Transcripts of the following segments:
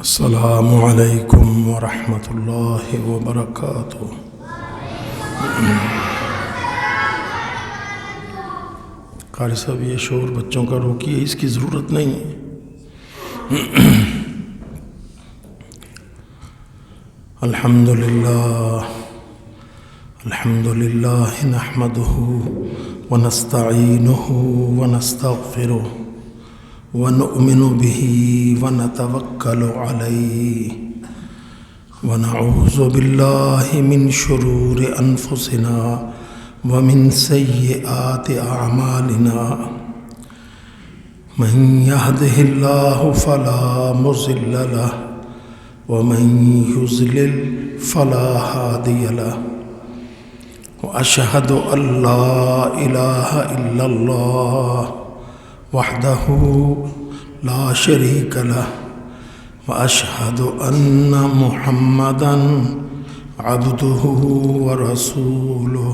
السلام علیکم ورحمۃ اللہ وبرکاتہ۔ قاری صاحب یہ شور بچوں کا روکیے، اس کی ضرورت نہیں ہے۔ الحمد للہ نحمدہ ونستعینہ ونستغفرہ ونؤمن به ونتوکل علیہ ونعوذ باللہ من شرور انفسنا ومن سیئات اعمالنا من یہدہ اللہ فلا مضل لہ ومن یضلل فلا ہادی لہ واشہد ان لا الہ الا اللہ وحدہ لا شریک لہ واشہد ان محمدا عبدہ ورسولہ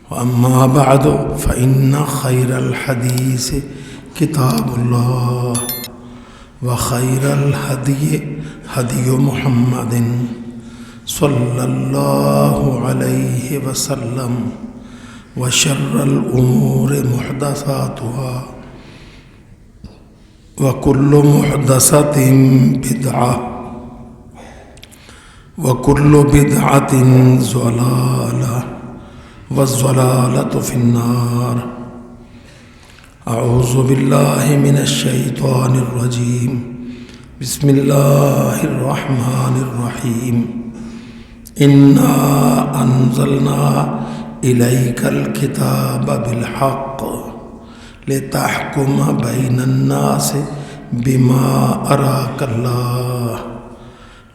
واما بعد فإن خیر الحدیث کتاب اللہ وخیر الہدی ہدی محمد صلی اللہ علیہ وسلم وشر الأمور محدثاتها وكل محدثة بدعة وكل بدعة ضلالة والضلالة في النار۔ أعوذ بالله من الشيطان الرجيم، بسم الله الرحمن الرحيم۔ إنا أنزلنا إليك الكتاب بالحق لتحكم بين الناس بما أراك الله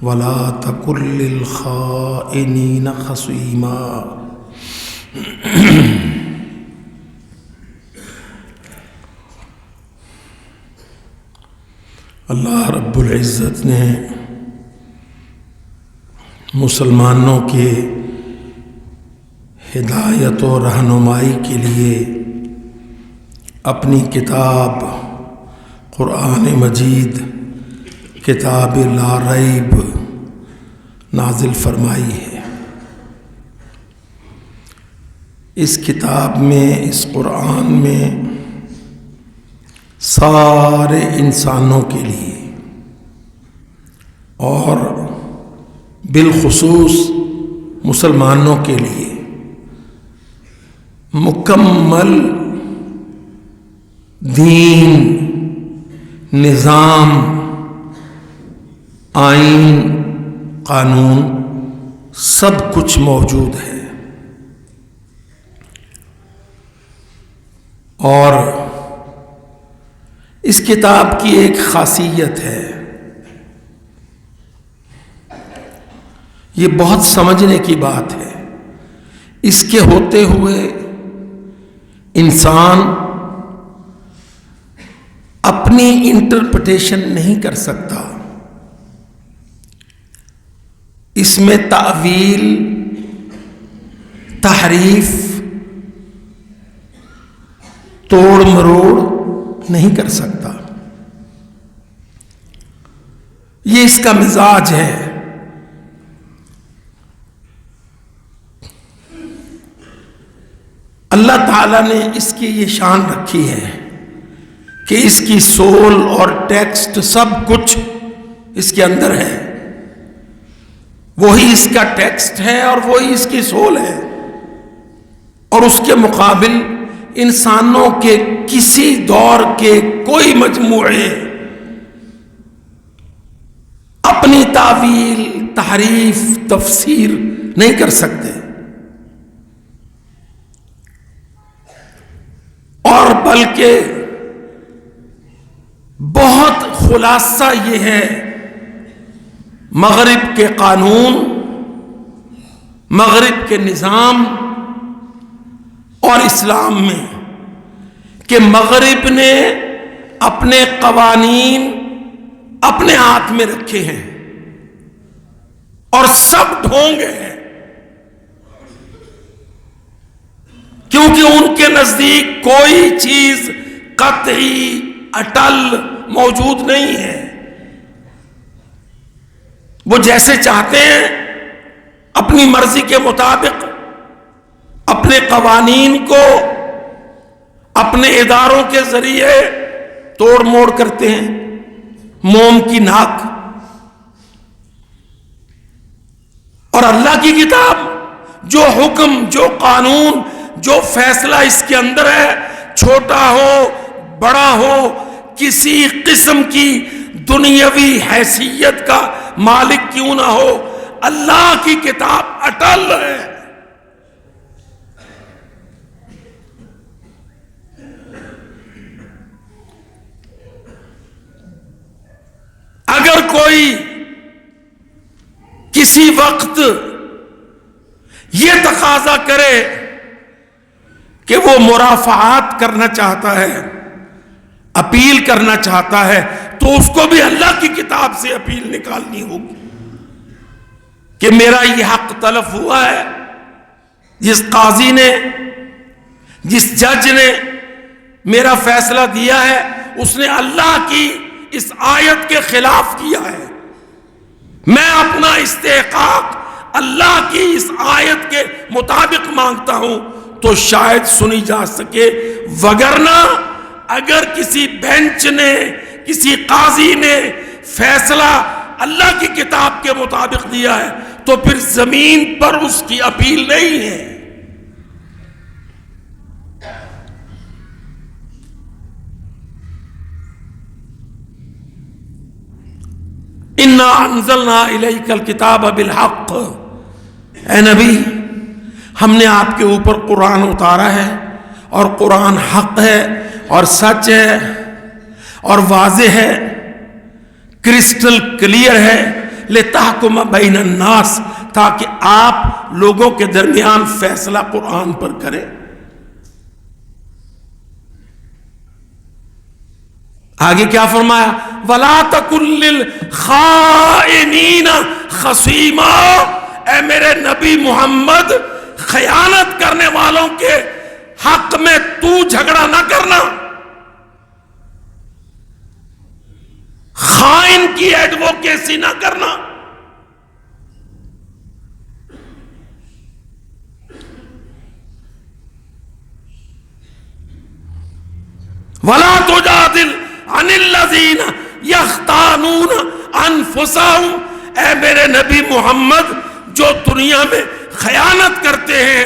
ولا تكن للخائنين خصيما۔ اللہ رب العزت نے مسلمانوں کے ہدایت و رہنمائی کے لیے اپنی کتاب قرآن مجید کتاب لا ریب نازل فرمائی ہے۔ اس کتاب میں، اس قرآن میں سارے انسانوں کے لیے اور بالخصوص مسلمانوں کے لیے مکمل دین، نظام، آئین، قانون سب کچھ موجود ہے۔ اور اس کتاب کی ایک خاصیت ہے، یہ بہت سمجھنے کی بات ہے۔ اس کے ہوتے ہوئے انسان اپنی انٹرپریٹیشن نہیں کر سکتا۔ اس میں تعویل، تحریف، توڑ مروڑ نہیں کر سکتا۔ یہ اس کا مزاج ہے۔ اللہ تعالیٰ نے اس کی یہ شان رکھی ہے کہ اس کی سول اور ٹیکسٹ سب کچھ اس کے اندر ہے۔ وہی اس کا ٹیکسٹ ہے اور وہی اس کی سول ہے۔ اور اس کے مقابل انسانوں کے کسی دور کے کوئی مجموعے اپنی تعویل، تحریف، تفسیر نہیں کر سکتے، اور بلکہ بہت خلاصہ یہ ہے مغرب کے قانون، مغرب کے نظام اور اسلام میں، کہ مغرب نے اپنے قوانین اپنے ہاتھ میں رکھے ہیں اور سب ڈھونگے ہیں، کیونکہ ان کے نزدیک کوئی چیز قطعی، اٹل موجود نہیں ہے. وہ جیسے چاہتے ہیں اپنی مرضی کے مطابق اپنے قوانین کو اپنے اداروں کے ذریعے توڑ موڑ کرتے ہیں. موم کی ناک. اور اللہ کی کتاب جو حکم، جو قانون، جو فیصلہ اس کے اندر ہے، چھوٹا ہو بڑا ہو، کسی قسم کی دنیاوی حیثیت کا مالک کیوں نہ ہو، اللہ کی کتاب اٹل ہے. اگر کوئی کسی وقت یہ تقاضا کرے کہ وہ مرافعات کرنا چاہتا ہے، اپیل کرنا چاہتا ہے، تو اس کو بھی اللہ کی کتاب سے اپیل نکالنی ہوگی کہ میرا یہ حق تلف ہوا ہے. جس قاضی نے، جس جج نے میرا فیصلہ دیا ہے، اس نے اللہ کی اس آیت کے خلاف کیا ہے. میں اپنا استحقاق اللہ کی اس آیت کے مطابق مانگتا ہوں تو شاید سنی جا سکے. وگرنہ اگر کسی بینچ نے، کسی قاضی نے فیصلہ اللہ کی کتاب کے مطابق دیا ہے تو پھر زمین پر اس کی اپیل نہیں ہے. اِنَّا أَنزَلْنَا إِلَيْكَ الْكِتَابَ بِالْحَقِّ، اے نبی ہم نے آپ کے اوپر قرآن اتارا ہے، اور قرآن حق ہے اور سچ ہے اور واضح ہے، کرسٹل کلیئر ہے. لِتَحْكُمَ بَيْنَ النَّاسِ، تاکہ آپ لوگوں کے درمیان فیصلہ قرآن پر کریں. آگے کیا فرمایا؟ وَلَا تَكُن لِّلْخَائِنِينَ خَصِيمًا، اے میرے نبی محمد خیانت کرنے والوں کے حق میں تو جھگڑا نہ کرنا، خائن کی ایڈوکیسی نہ کرنا. وَلَا تُجَادِلْ عَنِ الَّذِينَ يَخْتَانُونَ أَنفُسَهُمْ، اے میرے نبی محمد جو دنیا میں خیانت کرتے ہیں،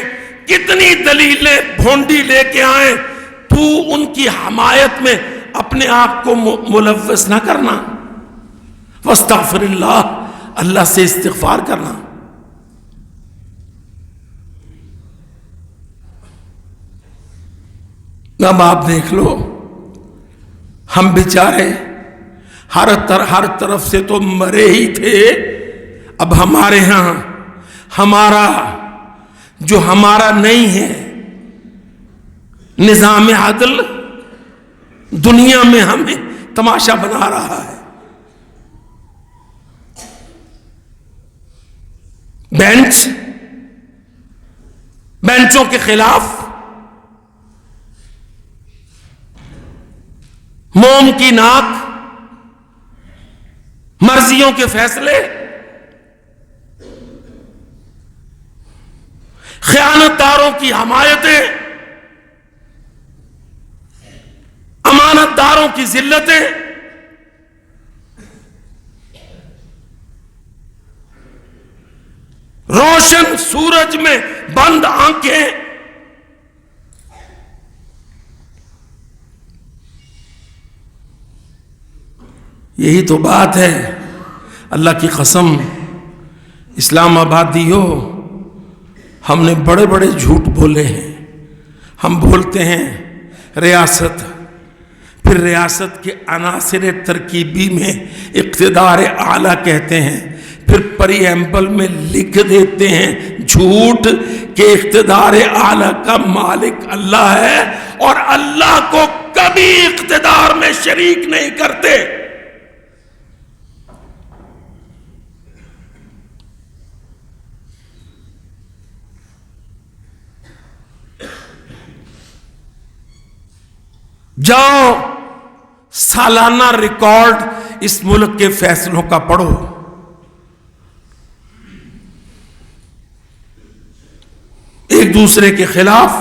کتنی دلیلیں بھونڈی لے کے آئیں، تو ان کی حمایت میں اپنے آپ کو ملوث نہ کرنا. وَاسْتَغْفِرِ اللَّهِ، اللہ سے استغفار کرنا. اب آپ دیکھ لو، ہم بیچارے ہر طرف سے تو مرے ہی تھے. اب ہمارے ہاں ہمارا جو ہمارا نہیں ہے نظام عدل دنیا میں ہمیں تماشا بنا رہا ہے. بینچوں کے خلاف موم کی ناک، مرضیوں کے فیصلے، خیانت داروں کی حمایتیں، امانت داروں کی ذلتیں، روشن سورج میں بند آنکھیں، یہی تو بات ہے. اللہ کی قسم اسلام آبادیوں، ہم نے بڑے بڑے جھوٹ بولے ہیں. ہم بولتے ہیں ریاست، پھر ریاست کے عناصر ترکیبی میں اقتدار اعلیٰ کہتے ہیں، پھر پری ایمبل میں لکھ دیتے ہیں جھوٹ کہ اقتدار اعلیٰ کا مالک اللہ ہے اور اللہ کو کبھی اقتدار میں شریک نہیں کرتے. جاؤ سالانہ ریکارڈ اس ملک کے فیصلوں کا پڑھو. ایک دوسرے کے خلاف،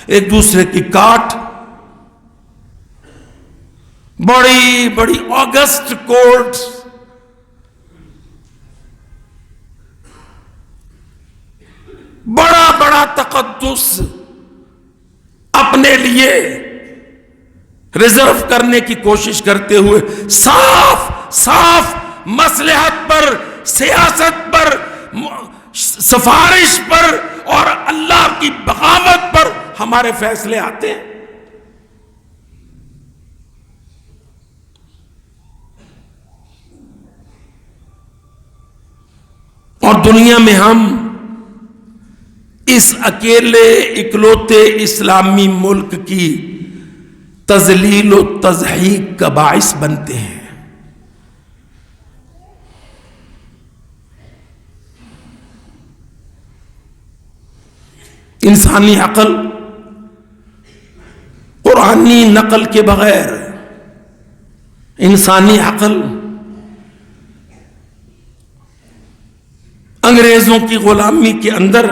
ایک دوسرے کی کاٹ، بڑی بڑی آگسٹ کورٹ، بڑا بڑا تقدس اپنے لیے ریزرو کرنے کی کوشش کرتے ہوئے صاف صاف مصلحت پر، سیاست پر، سفارش پر اور اللہ کی بغاوت پر ہمارے فیصلے آتے ہیں. اور دنیا میں ہم اس اکیلے اکلوتے اسلامی ملک کی تذلیل و تضحیق کا باعث بنتے ہیں. انسانی عقل قرآنی نقل کے بغیر، انسانی عقل انگریزوں کی غلامی کے اندر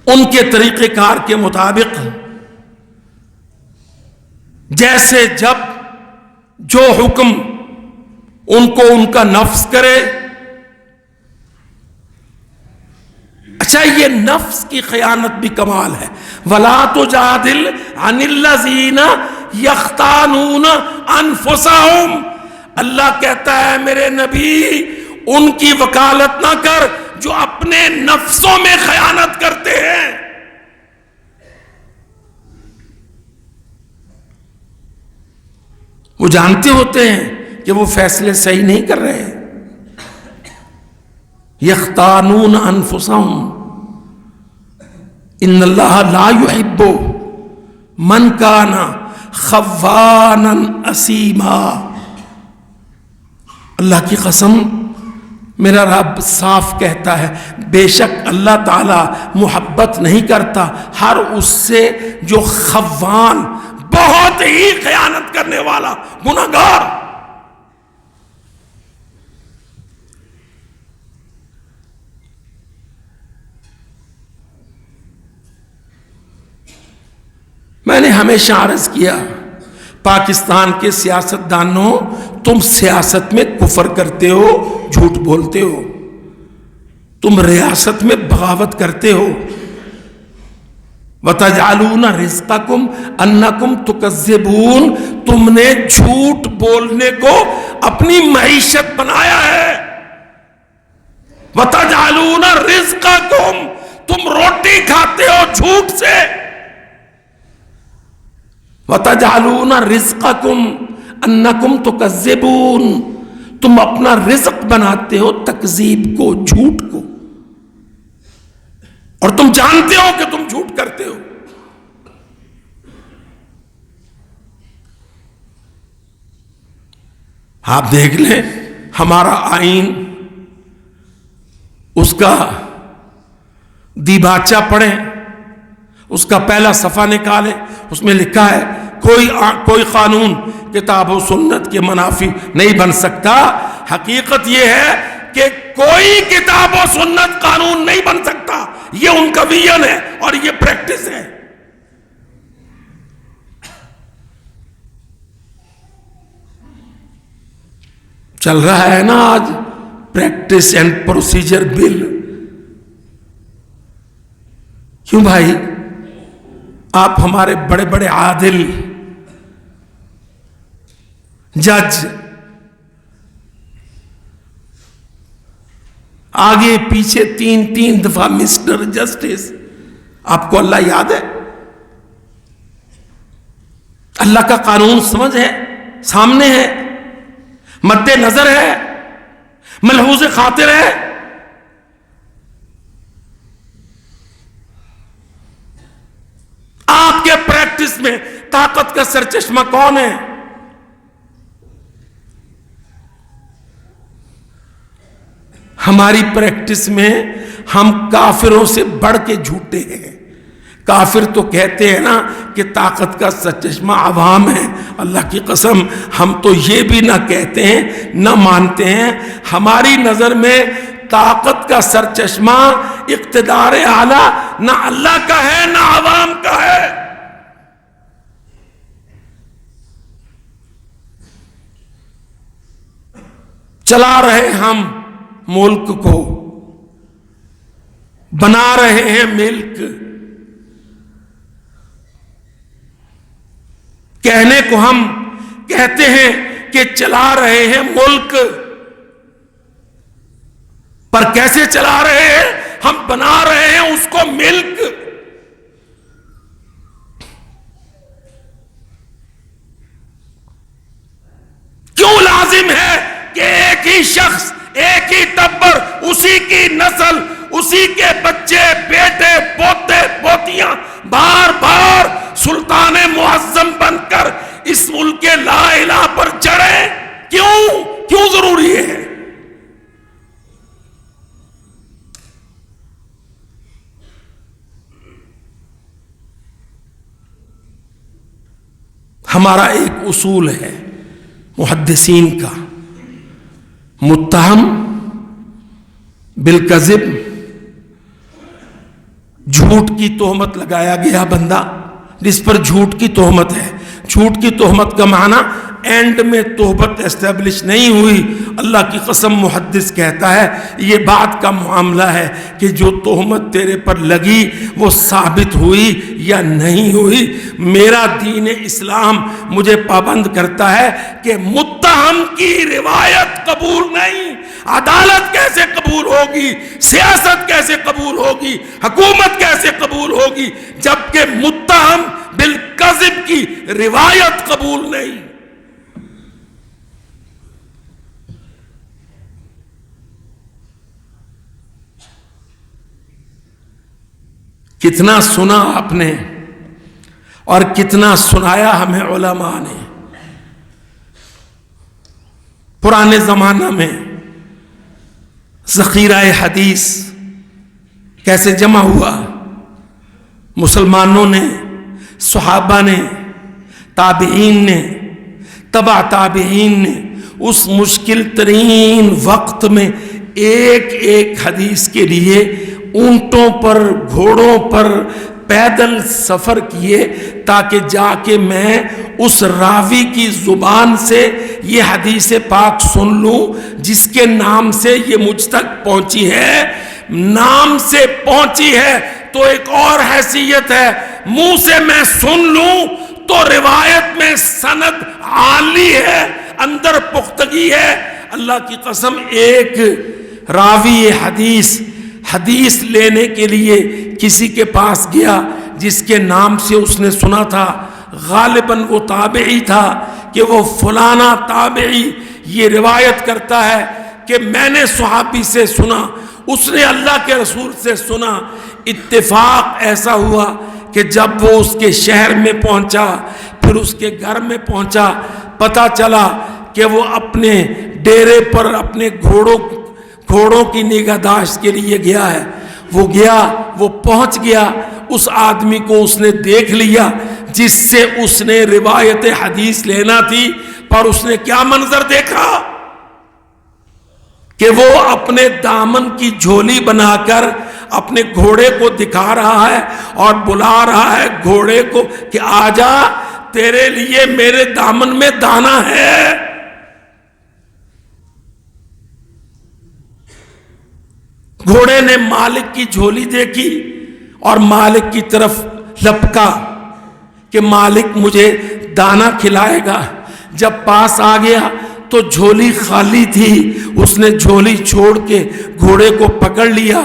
ان کے طریقہ کار کے مطابق جیسے جب جو حکم ان کو ان کا نفس کرے. اچھا، یہ نفس کی خیانت بھی کمال ہے. وَلَا تُجَادِلْ عَنِ الَّذِينَ يَخْتَانُونَ أَنفُسَهُمْ. اللہ کہتا ہے میرے نبی ان کی وکالت نہ کر جو اپنے نفسوں میں خیانت کرتے ہیں. وہ جانتے ہوتے ہیں کہ وہ فیصلے صحیح نہیں کر رہے. یختانون انفسہم ان اللہ لا یحب من کان خوانا اثیما. اللہ کی قسم، میرا رب صاف کہتا ہے بے شک اللہ تعالی محبت نہیں کرتا ہر اس سے جو خوان، بہت ہی خیانت کرنے والا، گنہگار. میں نے ہمیشہ عرض کیا، پاکستان کے سیاستدانوں، تم سیاست میں کفر کرتے ہو، جھوٹ بولتے ہو، تم ریاست میں بغاوت کرتے ہو. وَتَجْعَلُونَ رِزْقَكُمْ أَنَّكُمْ تُكَذِّبُونَ. تم نے جھوٹ بولنے کو اپنی معیشت بنایا ہے. وَتَجْعَلُونَ رِزْقَكُمْ، تم روٹی کھاتے ہو جھوٹ سے. وَتَجْعَلُونَ رِزْقَكُمْ أَنَّكُمْ تُكَذِّبُونَ. تم اپنا رزق بناتے ہو تکذیب کو، جھوٹ کو، اور تم جانتے ہو کہ تم جھوٹ کرتے ہو. آپ دیکھ لیں ہمارا آئین، اس کا دیباچہ پڑھیں، اس کا پہلا صفحہ نکالیں، اس میں لکھا ہے کوئی قانون کتاب و سنت کے منافی نہیں بن سکتا. حقیقت یہ ہے کہ کوئی کتاب و سنت قانون نہیں بن سکتا. یہ ان کا ویژن ہے اور یہ پریکٹس ہے. چل رہا ہے نا آج پریکٹس اینڈ پروسیجر بل. کیوں بھائی؟ آپ ہمارے بڑے بڑے عادل جج آگے پیچھے تین دفعہ مسٹر جسٹس، آپ کو اللہ یاد ہے؟ اللہ کا قانون سمجھ ہے، سامنے ہے، مد نظر ہے، ملحوظ خاطر ہے. آپ کے پریکٹس میں طاقت کا سرچشمہ کون ہے؟ ہماری پریکٹس میں ہم کافروں سے بڑھ کے جھوٹے ہیں. کافر تو کہتے ہیں نا کہ طاقت کا سرچشمہ عوام ہے. اللہ کی قسم ہم تو یہ بھی نہ کہتے ہیں نہ مانتے ہیں. ہماری نظر میں طاقت کا سرچشمہ اقتدار اعلیٰ نہ اللہ کا ہے نہ عوام کا ہے. چلا رہے ہم ملک کو، بنا رہے ہیں ملک. کہنے کو ہم کہتے ہیں کہ چلا رہے ہیں ملک، پر کیسے چلا رہے ہیں؟ ہم بنا رہے ہیں اس کو ملک. کیوں لازم ہے کہ ایک ہی شخص، ایک ہی ٹبر، اسی کی نسل، اسی کے بچے، بیٹے، پوتے، پوتیاں بار بار سلطان معظم بن کر اس ملک کے لا الہ پر چڑھیں؟ کیوں ضروری ہے؟ ہمارا ایک اصول ہے محدثین کا، متہم بالکذب، جھوٹ کی تہمت لگایا گیا بندہ جس پر جھوٹ کی تہمت ہے. جھوٹ کی تہمت کا معنی اینڈ میں تہمت اسٹیبلش نہیں ہوئی. اللہ کی قسم محدث کہتا ہے یہ بات کا معاملہ ہے کہ جو تہمت تیرے پر لگی وہ ثابت ہوئی یا نہیں ہوئی. میرا دین اسلام مجھے پابند کرتا ہے کہ متہم کی روایت قبول نہیں. عدالت کیسے قبول ہوگی؟ سیاست کیسے قبول ہوگی؟ حکومت کیسے قبول ہوگی جبکہ متہم بالکذب کی روایت قبول نہیں؟ کتنا سنا آپ نے اور کتنا سنایا ہمیں علماء نے. پرانے زمانہ میں ذخیرہ حدیث کیسے جمع ہوا؟ مسلمانوں نے، صحابہ نے، تابعین نے، تبع تابعین نے اس مشکل ترین وقت میں ایک ایک حدیث کے لیے اونٹوں پر، گھوڑوں پر پیدل سفر کیے تاکہ جا کے میں اس راوی کی زبان سے یہ حدیث پاک سن لوں جس کے نام سے یہ مجھ تک پہنچی ہے. نام سے پہنچی ہے تو ایک اور حیثیت ہے، منہ سے میں سن لوں تو روایت میں سند عالی ہے، اندر پختگی ہے. اللہ کی قسم ایک راوی حدیث لینے کے لیے کسی کے پاس گیا جس کے نام سے اس نے سنا تھا، غالباً وہ تابعی تھا کہ وہ فلانا تابعی یہ روایت کرتا ہے کہ میں نے صحابی سے سنا، اس نے اللہ کے رسول سے سنا. اتفاق ایسا ہوا کہ جب وہ اس کے شہر میں پہنچا، پھر اس کے گھر میں پہنچا، پتہ چلا کہ وہ اپنے ڈیرے پر اپنے گھوڑوں کی نگہداشت کے لیے گیا ہے. وہ پہنچ گیا، اس آدمی کو اس نے دیکھ لیا جس سے اس نے روایت حدیث لینا تھی، پر اس نے کیا منظر دیکھا کہ وہ اپنے دامن کی جھولی بنا کر اپنے گھوڑے کو دکھا رہا ہے اور بلا رہا ہے گھوڑے کو کہ آجا تیرے لیے میرے دامن میں دانا ہے. گھوڑے نے مالک کی جھولی دیکھی اور مالک کی طرف لپکا کہ مالک مجھے دانا کھلائے گا. جب پاس آ گیا تو جھولی خالی تھی. اس نے جھولی چھوڑ کے گھوڑے کو پکڑ لیا،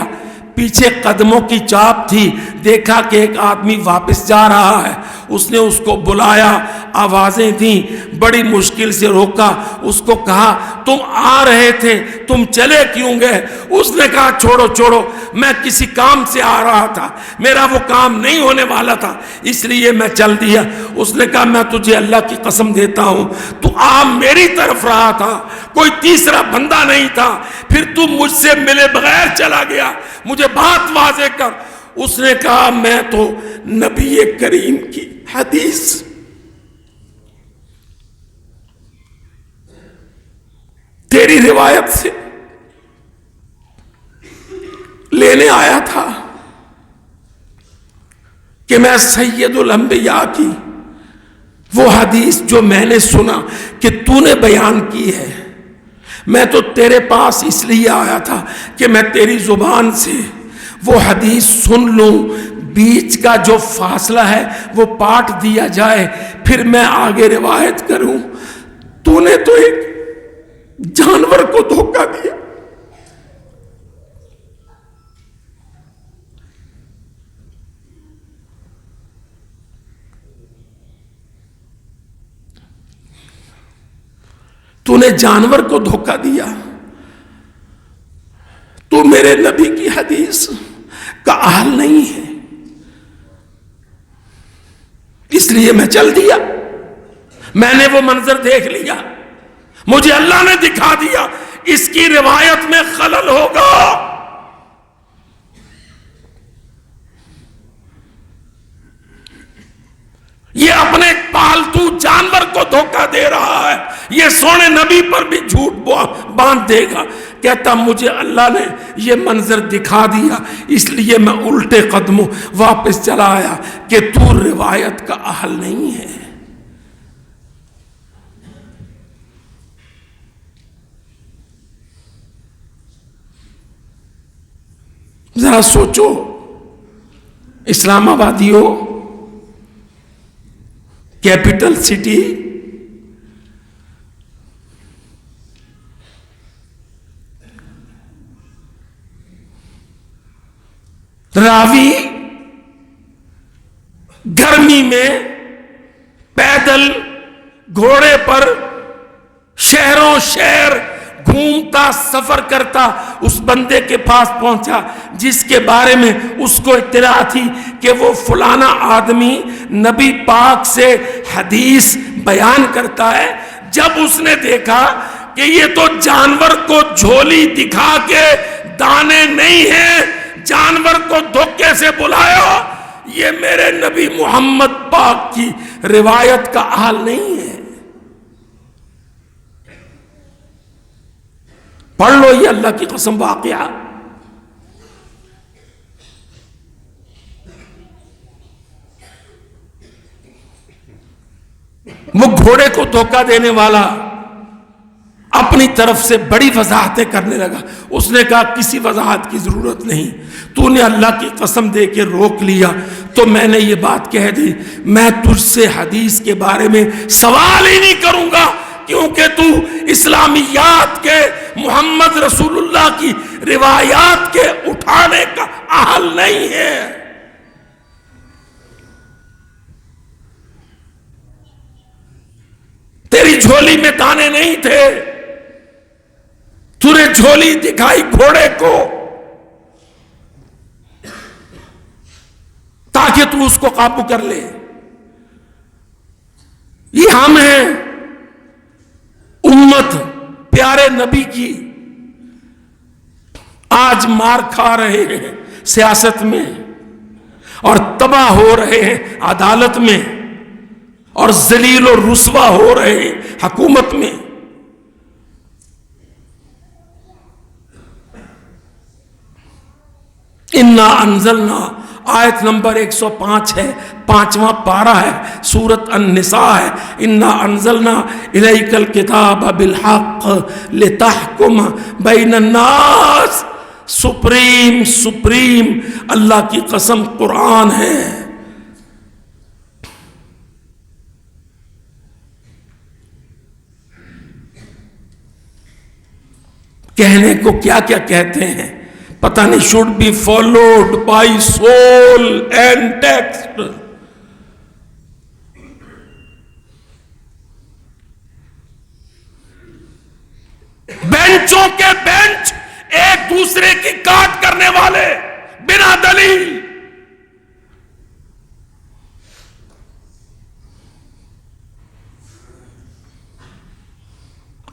پیچھے قدموں کی چاپ تھی، دیکھا کہ ایک آدمی واپس جا رہا ہے. اس نے اس کو بلایا، آوازیں دیں، بڑی مشکل سے روکا. اس کو کہا تم آ رہے تھے، تم چلے کیوں گئے؟ اس نے کہا چھوڑو، میں کسی کام سے آ رہا تھا، میرا وہ کام نہیں ہونے والا تھا اس لیے میں چل دیا. اس نے کہا میں تجھے اللہ کی قسم دیتا ہوں تو آ میری طرف رہا تھا، کوئی تیسرا بندہ نہیں تھا، پھر تم مجھ سے ملے بغیر چلا گیا، مجھے بات واضح کر. اس نے کہا میں تو نبی کریم کی حدیث تیری روایت سے لینے آیا تھا کہ میں سید الانبیاء کی وہ حدیث جو میں نے سنا کہ تو نے بیان کی ہے، میں تو تیرے پاس اس لیے آیا تھا کہ میں تیری زبان سے وہ حدیث سن لوں، بیچ کا جو فاصلہ ہے وہ پاٹ دیا جائے، پھر میں آگے روایت کروں۔ تو نے تو ایک جانور کو دھوکہ دیا۔ تو نے جانور کو دھوکہ دیا، تو میرے نبی کی حدیث کا اہل نہیں ہے، اس لیے میں چل دیا۔ میں نے وہ منظر دیکھ لیا، مجھے اللہ نے دکھا دیا اس کی روایت میں خلل ہوگا۔ یہ اپنے پالتو جانور کو دھوکہ دے رہا ہے، یہ سونے نبی پر بھی جھوٹ باندھ دے گا۔ کہتا مجھے اللہ نے یہ منظر دکھا دیا، اس لیے میں الٹے قدموں واپس چلا آیا کہ تو روایت کا اہل نہیں ہے۔ ذرا سوچو اسلام آبادیوں، کیپٹل سٹی، راوی گرمی میں پیدل گھوڑے پر شہروں شہر گھومتا سفر کرتا اس بندے کے پاس پہنچا جس کے بارے میں اس کو اطلاع تھی کہ وہ فلانا آدمی نبی پاک سے حدیث بیان کرتا ہے۔ جب اس نے دیکھا کہ یہ تو جانور کو جھولی دکھا کے دانے نہیں ہیں، جانور کو دھوکے سے بلایا، یہ میرے نبی محمد پاک کی روایت کا اہل نہیں ہے۔ پڑھ لو یہ اللہ کی قسم واقعہ۔ وہ گھوڑے کو دھوکہ دینے والا اپنی طرف سے بڑی وضاحتیں کرنے لگا۔ اس نے کہا کسی وضاحت کی ضرورت نہیں، تو نے اللہ کی قسم دے کے روک لیا تو میں نے یہ بات کہہ دی، میں تجھ سے حدیث کے بارے میں سوال ہی نہیں کروں گا، کیونکہ تو اسلامیات کے محمد رسول اللہ کی روایات کے اٹھانے کا اہل نہیں ہے۔ تیری جھولی میں دانے نہیں تھے، تو نے جھولی دکھائی گھوڑے کو تاکہ تو اس کو قابو کر لے۔ یہ ہم ہیں امت پیارے نبی کی، آج مار کھا رہے ہیں سیاست میں اور تباہ ہو رہے ہیں عدالت میں اور ذلیل و رسوا ہو رہے ہیں حکومت میں۔ انا انزلنا آیت نمبر 105 ہے، 5واں پارہ ہے، سورت النساء ہے۔ انا انزلنا الیک الکتاب بالحق لتحکم بین الناس۔ سپریم اللہ کی قسم قرآن ہے۔ کہنے کو کیا کیا کہتے ہیں پتہ نہیں، should be followed by soul and text۔ بینچوں کے بینچ ایک دوسرے کی کاٹ کرنے والے بنا دلیل۔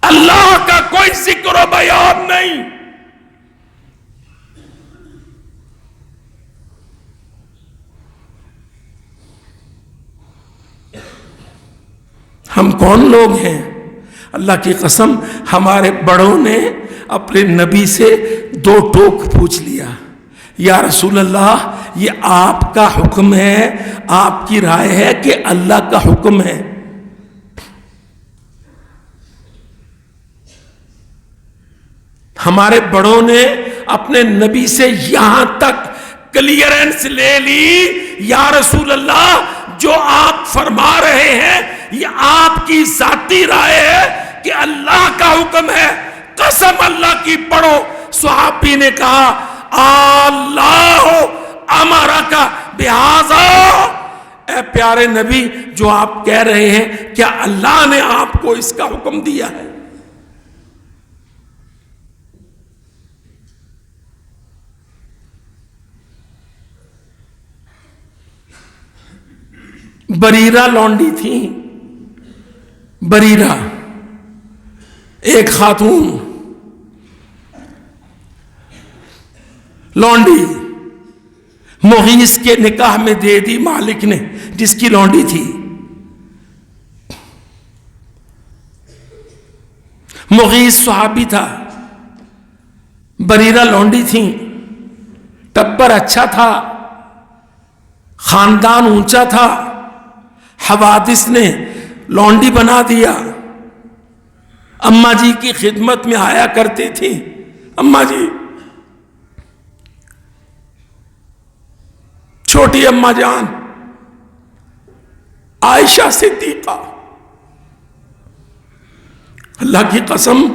اللہ کا کوئی ذکر و بیان نہیں۔ ہم کون لوگ ہیں؟ اللہ کی قسم ہمارے بڑوں نے اپنے نبی سے 2 ٹوک پوچھ لیا، یا رسول اللہ یہ آپ کا حکم ہے، آپ کی رائے ہے کہ اللہ کا حکم ہے؟ ہمارے بڑوں نے اپنے نبی سے یہاں تک کلیئرنس لے لی، یا رسول اللہ جو آپ فرما رہے ہیں یہ آپ کی ذاتی رائے ہے کہ اللہ کا حکم ہے؟ قسم اللہ کی پڑھو، صحابی نے کہا اللہ امرکا بہذا، اے پیارے نبی جو آپ کہہ رہے ہیں کیا اللہ نے آپ کو اس کا حکم دیا ہے؟ بریرہ لونڈی تھی، بریرہ ایک خاتون لونڈی مغیث کے نکاح میں دے دی مالک نے، جس کی لونڈی تھی۔ مغیث صحابی تھا، بریرہ لونڈی تھی، ٹبر اچھا تھا، خاندان اونچا تھا، حوادث نے لونڈی بنا دیا، اماں جی کی خدمت میں آیا کرتی تھی۔ اماں جی، چھوٹی اماں جان عائشہ صدیقہ، اللہ کی قسم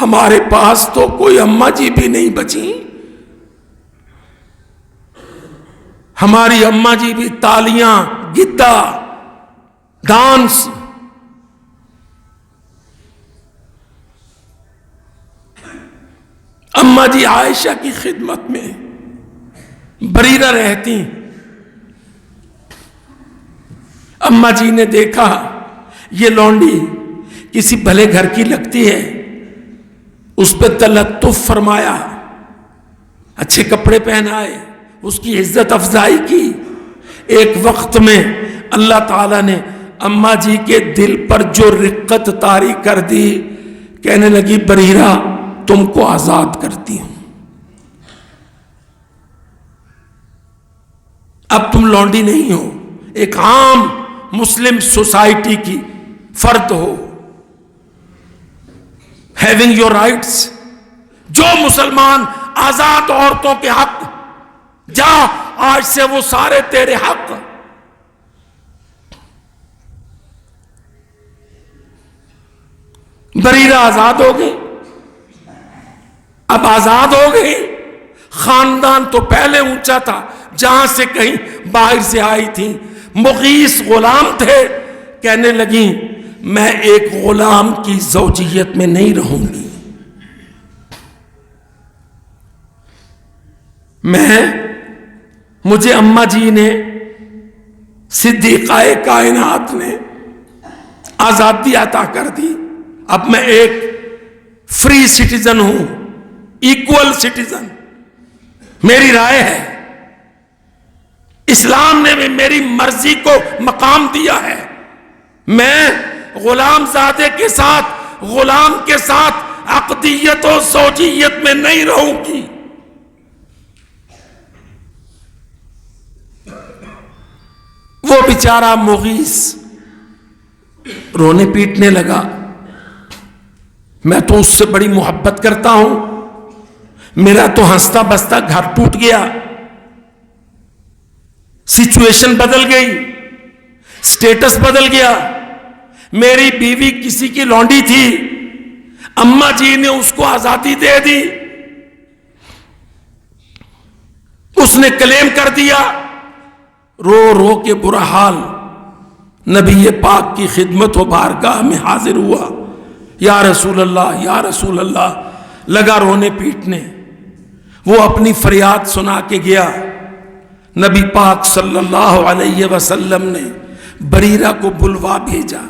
ہمارے پاس تو کوئی اماں جی بھی نہیں بچی، ہماری اماں جی بھی تالیاں، گدا، ڈانس، اماں جی عائشہ کی خدمت میں بریرہ رہتی۔ اماں جی نے دیکھا یہ لونڈی کسی بھلے گھر کی لگتی ہے، اس پہ تلطف فرمایا، اچھے کپڑے پہنائے، اس کی عزت افزائی کی۔ ایک وقت میں اللہ تعالیٰ نے اماں جی کے دل پر جو رقت طاری کر دی، کہنے لگی بریرہ تم کو آزاد کرتی ہوں، اب تم لونڈی نہیں ہو، ایک عام مسلم سوسائٹی کی فرد ہو، ہیونگ یور رائٹس۔ جو مسلمان آزاد عورتوں کے حق، جا آج سے وہ سارے تیرے حق۔ بریرہ آزاد ہو گئی، اب آزاد ہو گئی، خاندان تو پہلے اونچا تھا، جہاں سے کہیں باہر سے آئی تھی، مغیث غلام تھے، کہنے لگیں میں ایک غلام کی زوجیت میں نہیں رہوں گی، مجھے اماں جی نے، صدیقہ کائنات نے آزادی عطا کر دی، اب میں ایک فری سٹیزن ہوں، ایکول سٹیزن، میری رائے ہے، اسلام نے بھی میری مرضی کو مقام دیا ہے، میں غلام زادے کے ساتھ، غلام کے ساتھ عقدیت و زوجیت میں نہیں رہوں گی۔ وہ بیچارہ مغیث رونے پیٹنے لگا، میں تو اس سے بڑی محبت کرتا ہوں، میرا تو ہنستا بستا گھر ٹوٹ گیا، سچویشن بدل گئی، سٹیٹس بدل گیا، میری بیوی کسی کی لونڈی تھی، اماں جی نے اس کو آزادی دے دی، اس نے کلیم کر دیا، رو رو کے برا حال نبی پاک کی خدمت و بارگاہ میں حاضر ہوا، یا رسول اللہ، یا رسول اللہ، لگا رونے پیٹنے۔ وہ اپنی فریاد سنا کے گیا، نبی پاک صلی اللہ علیہ وسلم نے بریرہ کو بلوا بھیجا،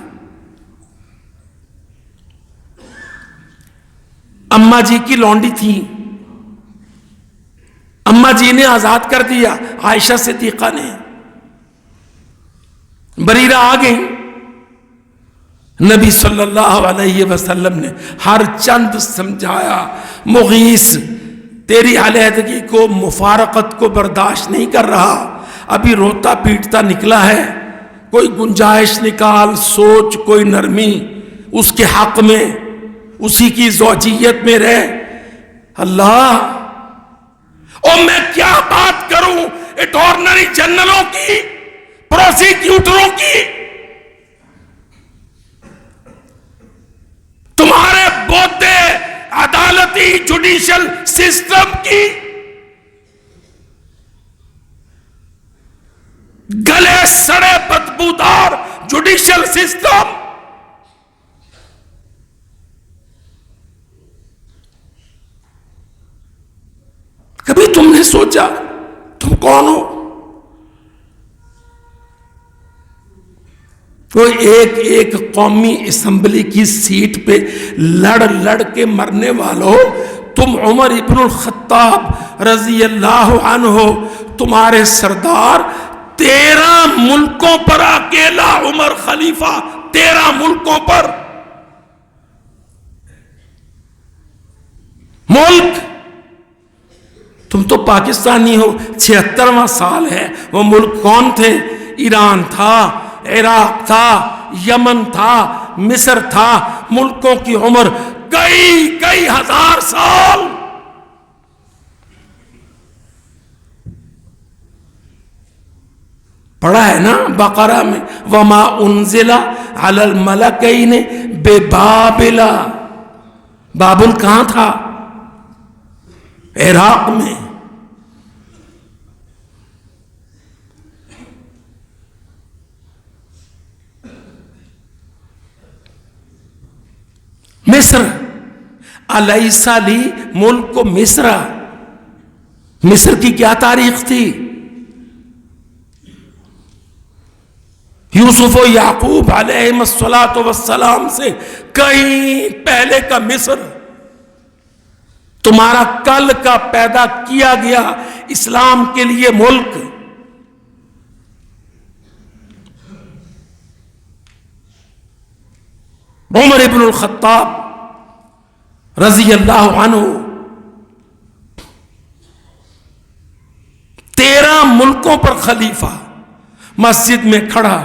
اماں جی کی لونڈی تھی، اماں جی نے آزاد کر دیا، عائشہ صدیقہ نے، بریرہ آ گئی، نبی صلی اللہ علیہ وسلم نے ہر چند سمجھایا، مغیث تیری علیحدگی کو، مفارقت کو برداشت نہیں کر رہا، ابھی روتا پیٹتا نکلا ہے، کوئی گنجائش نکال، سوچ کوئی نرمی اس کے حق میں، اسی کی زوجیت میں رہ۔ اللہ، اور میں کیا بات کروں اٹارنری جنرلوں کی، پروسیکیوٹروں کی، تمہارے بوتے عدالتی جوڈیشل سسٹم کی، گلے سڑے بدبودار جوڈیشل سسٹم، کبھی تم نے سوچا تم کون ہو؟ کوئی ایک قومی اسمبلی کی سیٹ پہ لڑ لڑ کے مرنے والوں، تم عمر ابن الخطاب رضی اللہ عنہ، تمہارے سردار، 13 ملکوں پر اکیلا عمر خلیفہ، 13 ملکوں پر، ملک، تم تو پاکستانی ہو، 76واں سال ہے، وہ ملک کون تھے؟ ایران تھا، عراق تھا، یمن تھا، مصر تھا، ملکوں کی عمر کئی ہزار سال۔ پڑھا ہے نا بقرہ میں، وما انزل علی الملکین ببابل، بابل کہاں تھا؟ عراق میں۔ مصر، الیس لی ملک مصر، مصر کی کیا تاریخ تھی؟ یوسف و یعقوب علیہم الصلاۃ والسلام سے کہیں پہلے کا مصر، تمہارا کل کا پیدا کیا گیا اسلام کے لیے ملک۔ عمر ابن الخطاب رضی اللہ عنہ 13 ملکوں پر خلیفہ، مسجد میں کھڑا،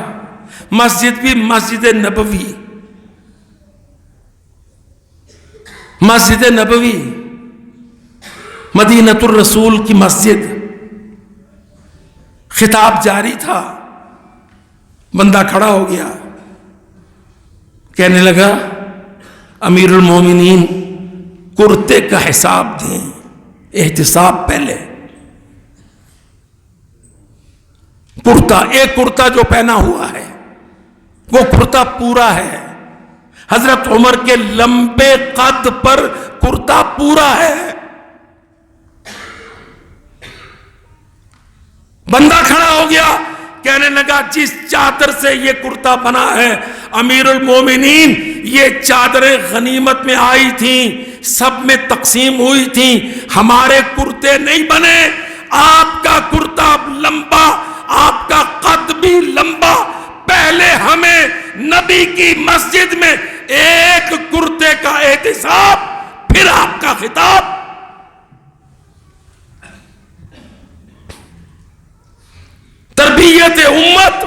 مسجد بھی مسجد نبوی، مسجد نبوی مدینۃ الرسول کی مسجد، خطاب جاری تھا، بندہ کھڑا ہو گیا، کہنے لگا امیر المومنین کرتے کا حساب دیں، احتساب پہلے۔ کرتا، ایک کرتا جو پہنا ہوا ہے وہ کرتا پورا ہے، حضرت عمر کے لمبے قد پر کرتا پورا ہے۔ بندہ کھڑا ہو گیا، کہنے لگا جس چادر سے یہ کرتا بنا ہے امیر المومنین، یہ چادریں غنیمت میں آئی تھیں، سب میں تقسیم ہوئی تھیں، ہمارے کرتے نہیں بنے، آپ کا کرتا لمبا، آپ کا قد بھی لمبا، پہلے ہمیں نبی کی مسجد میں ایک کرتے کا احتساب، پھر آپ کا خطاب۔ تربیت امت،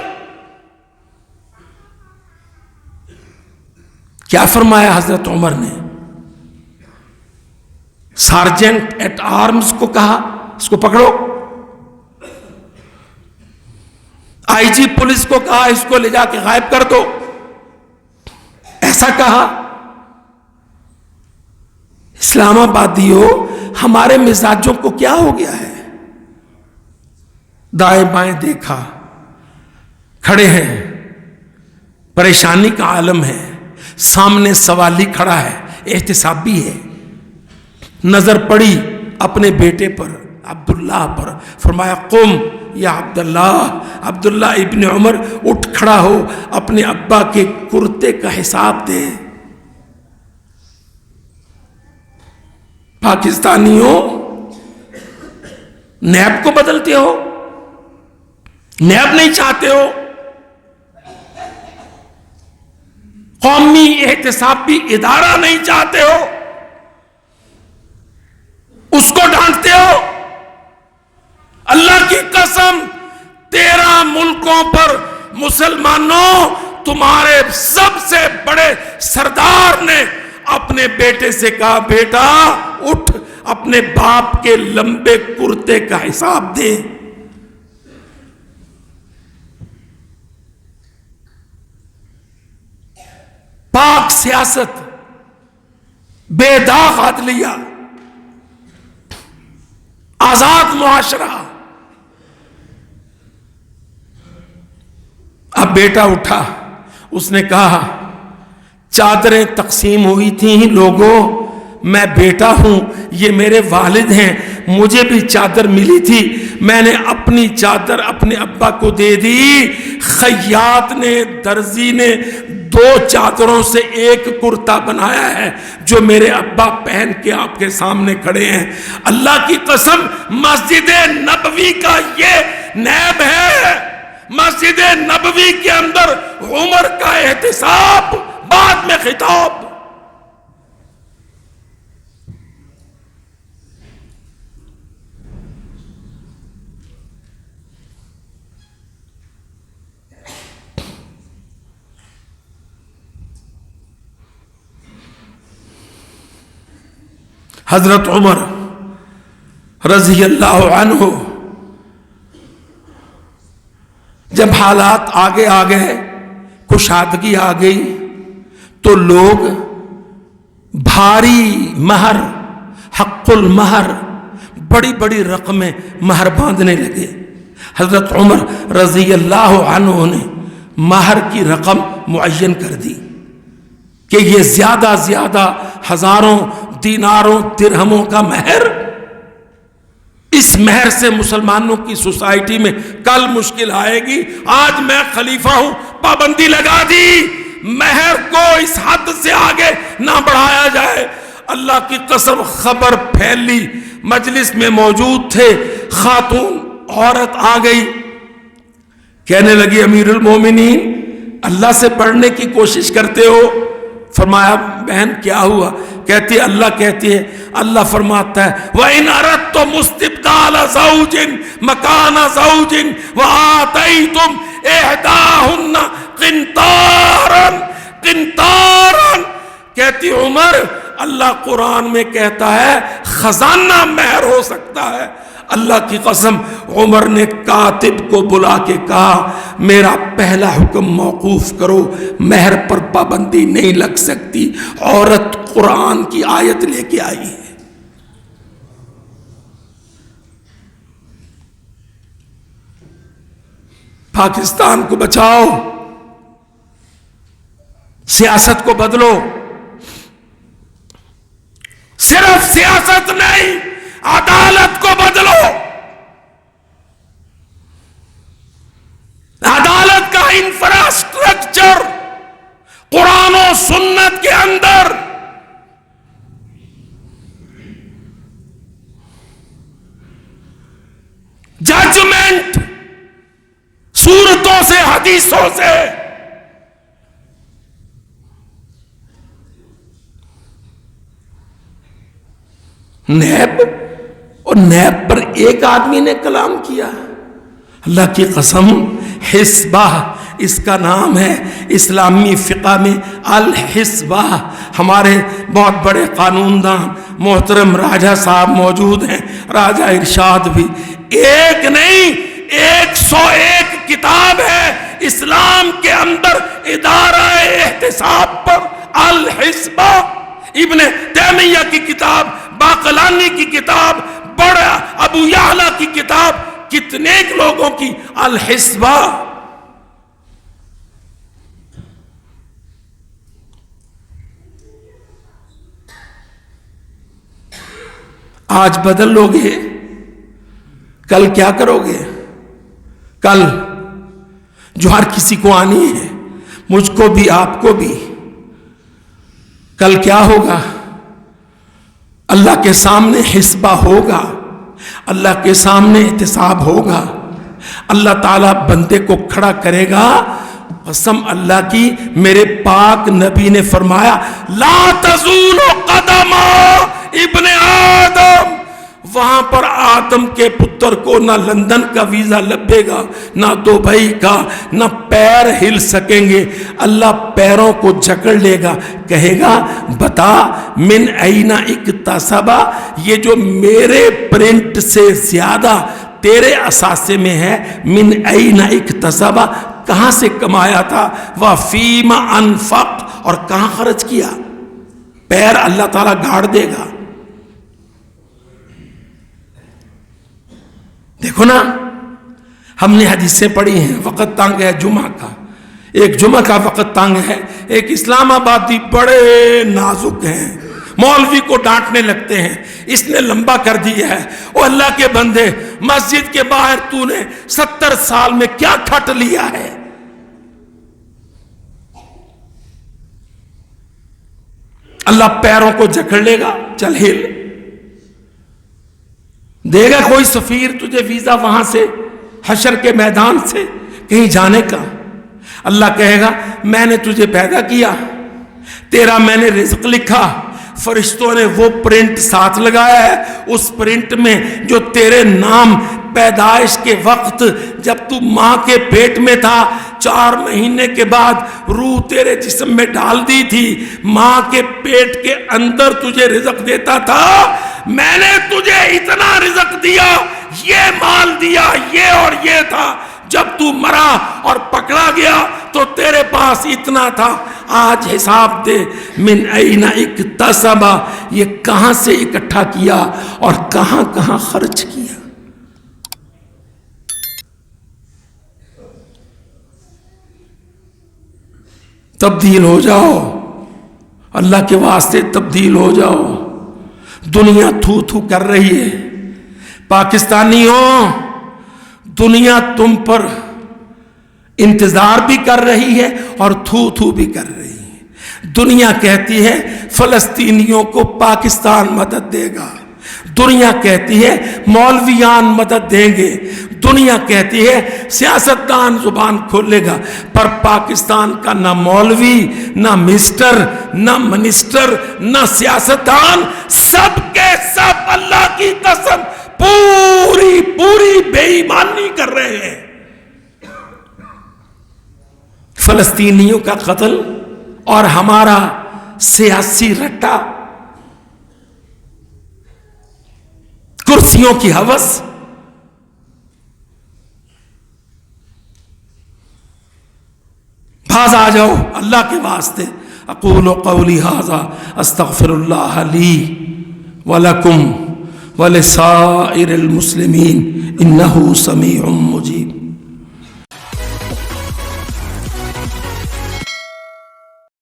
کیا فرمایا حضرت عمر نے؟ سارجنٹ ایٹ آرمز کو کہا اس کو پکڑو، آئی جی پولیس کو کہا اس کو لے جا کے غائب کر دو، ایسا کہا؟ اسلام آبادیوں، ہمارے مزاجوں کو کیا ہو گیا ہے؟ دائیں بائیں دیکھا، کھڑے ہیں، پریشانی کا عالم ہے، سامنے سوالی کھڑا ہے، احتسابی ہے، نظر پڑی اپنے بیٹے پر، عبداللہ پر، فرمایا قم یا عبداللہ، عبداللہ ابن عمر اٹھ کھڑا ہو، اپنے ابا کے کرتے کا حساب دے۔ پاکستانیوں، نیب کو بدلتے ہو، نیب نہیں چاہتے ہو، قوم قومی احتسابی ادارہ نہیں چاہتے ہو، اس کو ڈانٹتے ہو۔ اللہ کی قسم 13 ملکوں پر مسلمانوں تمہارے سب سے بڑے سردار نے اپنے بیٹے سے کہا بیٹا اٹھ اپنے باپ کے لمبے کرتے کا حساب دے۔ پاک سیاست، بے داغ عدلیہ، آزاد معاشرہ۔ اب بیٹا اٹھا، اس نے کہا چادریں تقسیم ہوئی تھیں لوگوں، میں بیٹا ہوں، یہ میرے والد ہیں، مجھے بھی چادر ملی تھی، میں نے اپنی چادر اپنے ابا کو دے دی۔ خیاط نے، درزی نے 2 چادروں سے ایک کرتا بنایا ہے جو میرے ابا پہن کے آپ کے سامنے کھڑے ہیں۔ اللہ کی قسم مسجد نبوی کا یہ نیب ہے، مسجد نبوی کے اندر عمر کا احتساب، بعد میں خطاب۔ حضرت عمر رضی اللہ عنہ جب حالات آگے آ گئے، کشادگی آ گئی، تو لوگ بھاری مہر، حق المہر، بڑی بڑی رقمیں مہر باندھنے لگے۔ حضرت عمر رضی اللہ عنہ نے مہر کی رقم معین کر دی کہ یہ زیادہ زیادہ ہزاروں دیناروں درہموں کا مہر، اس مہر سے مسلمانوں کی سوسائٹی میں کل مشکل آئے گی۔ آج میں خلیفہ ہوں، پابندی لگا دی، مہر کو اس حد سے آگے نہ بڑھایا جائے۔ اللہ کی قسم خبر پھیلی، مجلس میں موجود تھے، خاتون عورت آ گئی، کہنے لگی امیر المومنین اللہ سے پڑھنے کی کوشش کرتے ہو؟ فرمایا بہن کیا ہوا؟ کہتی اللہ کہتی ہے، اللہ فرماتا ہے وَإِنْ أَرَدْتُمُ اسْتِبْدَالَ زَوْجٍ مَكَانَ زَوْجٍ وَآتَيْتُمْ إِحْدَاهُنَّ قِنْطَارًا کہتی عمر اللہ قرآن میں کہتا ہے خزانہ مہر ہو سکتا ہے۔ اللہ کی قسم عمر نے کاتب کو بلا کے کہا میرا پہلا حکم موقوف کرو، مہر پر پابندی نہیں لگ سکتی۔ عورت قرآن کی آیت لے کے آئی ہے۔ پاکستان کو بچاؤ، سیاست کو بدلو۔ صرف سیاست نہیں، عدالت کو بدلو۔ عدالت کا انفراسٹرکچر قرآن و سنت کے اندر ججمنٹ صورتوں سے، حدیثوں سے۔ نیب، اور نیب پر ایک آدمی نے کلام کیا، اللہ کی قسم حسبہ اس کا نام ہے، اسلامی فقہ میں الحسبہ۔ ہمارے بہت بڑے قانون دان محترم راجہ صاحب موجود ہیں، راجہ ارشاد بھی، ایک نہیں 101 کتاب ہے اسلام کے اندر ادارہ احتساب پر۔ الحسبہ ابن تیمیہ کی کتاب، باقلانی کی کتاب، بڑا ابو یعلا کی کتاب، کتنے لوگوں کی الحسبہ۔ آج بدل لو گے، کل کیا کرو گے؟ کل جو ہر کسی کو آنی ہے، مجھ کو بھی آپ کو بھی، کل کیا ہوگا؟ اللہ کے سامنے حسبہ ہوگا، اللہ کے سامنے احتساب ہوگا۔ اللہ تعالیٰ بندے کو کھڑا کرے گا، قسم اللہ کی میرے پاک نبی نے فرمایا لا تزول قدم ابن آدم، وہاں پر آدم کے پتر کو نہ لندن کا ویزا لبے گا، نہ دبئی کا، نہ پیر ہل سکیں گے. اللہ پیروں کو جکڑ لے گا، کہے گا بتا من این اکتسبا، یہ جو میرے پرنٹ سے زیادہ تیرے اثاثے میں ہے، من این اکتسبا، کہاں سے کمایا تھا، وفیما انفق، اور کہاں خرچ کیا. پیر اللہ تعالیٰ گاڑ دے گا. دیکھو نا، ہم نے حدیثیں پڑھی ہیں، وقت تنگ ہے جمعہ کا، ایک جمعہ کا وقت تنگ ہے. ایک اسلام آبادی بڑے نازک ہیں، مولوی کو ڈانٹنے لگتے ہیں، اس نے لمبا کر دیا ہے. او اللہ کے بندے، مسجد کے باہر تو نے 70 سال میں کیا کھٹ لیا ہے؟ اللہ پیروں کو جکڑ لے گا، چل ہل. دے گا کوئی سفیر تجھے ویزا وہاں سے، حشر کے میدان سے کہیں جانے کا. اللہ کہے گا میں نے تجھے پیدا کیا، تیرا میں نے رزق لکھا، فرشتوں نے وہ پرنٹ ساتھ لگایا ہے، اس پرنٹ میں جو تیرے نام پیدائش کے وقت جب تو ماں کے پیٹ میں تھا، 4 مہینے کے بعد روح تیرے جسم میں ڈال دی تھی، ماں کے پیٹ کے اندر تجھے رزق دیتا تھا. میں نے تجھے اتنا رزق دیا، یہ مال دیا، یہ اور یہ تھا. جب تو مرا اور پکڑا گیا تو تیرے پاس اتنا تھا. آج حساب دے من این اکتسبا، یہ کہاں سے اکٹھا کیا اور کہاں کہاں خرچ کیا. تبدیل ہو جاؤ، اللہ کے واسطے تبدیل ہو جاؤ. دنیا تھو تھو کر رہی ہے. پاکستانیوں، دنیا تم پر انتظار بھی کر رہی ہے اور تھو تھو بھی کر رہی ہے. دنیا کہتی ہے فلسطینیوں کو پاکستان مدد دے گا، دنیا کہتی ہے مولویان مدد دیں گے، دنیا کہتی ہے سیاستدان زبان کھولے گا. پر پاکستان کا نہ مولوی، نہ مسٹر، نہ منسٹر، نہ سیاستدان، سب کے سب اللہ کی قسم پوری پوری بے ایمانی کر رہے ہیں. فلسطینیوں کا قتل اور ہمارا سیاسی رٹا، کرسیوں کی ہوس. باز آ جاؤ اللہ کے واسطے. اقول قولی ھذا استغفر اللہ لی ولکم ولسائر المسلمین انہ سمیع مجیب.